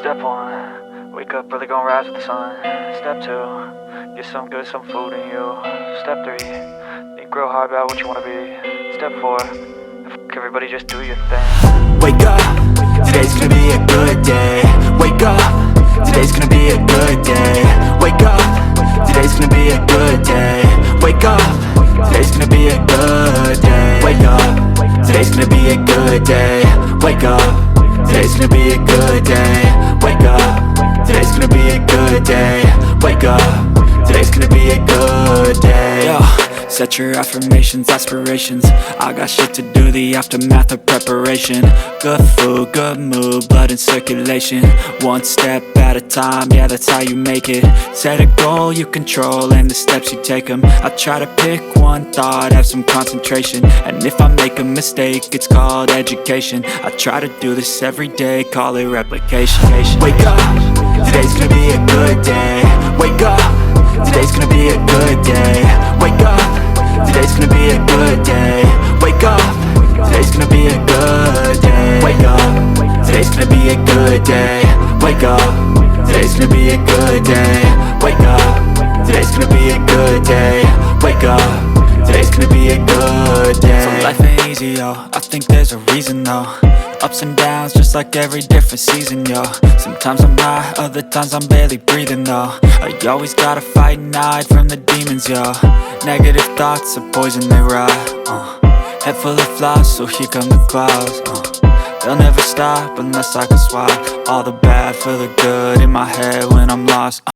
Step 1, wake up early, gon' rise with the sun. Step 2, get some good, some food in you. Step 3, think real hard about what you wanna be. Step 4, fuck everybody, just do your thing. Wake up, today's gonna be a good day. Wake up, today's gonna be a good day. Wake up, today's gonna be a good day. Wake up, today's gonna be a good day. Wake up, today's gonna be a good day. Wake up, today's gonna be a good day. Wake up, today's gonna be a good day. Wake up, today's gonna be a good day. Yo, set your affirmations, aspirations. I got shit to do, the aftermath of preparation. Good food, good mood, blood in circulation. One step at a time, yeah, that's how you make it. Set a goal you control and the steps you take them. I try to pick one thought, have some concentration. And if I make a mistake, it's called education. I try to do this every day, call it replication. Wake up, today's gonna be a good day. Wake up, today's gonna be a good day. Wake up, today's gonna be a good day. Wake up, today's gonna be a good day. Wake up, today's gonna be a good day. Wake up, today's gonna be a good day. Wake up, today's gonna be a good day. Wake up, today's gonna be a good day. So life ain't easy, yo, I think there's a reason though. Ups and downs, just like every different season, yo. Sometimes I'm high, other times I'm barely breathing, though. I always gotta fight and hide from the demons, yo. Negative thoughts are poison, they rot. Head full of flies, so here come the clouds. They'll never stop unless I can swap all the bad for the good in my head when I'm lost.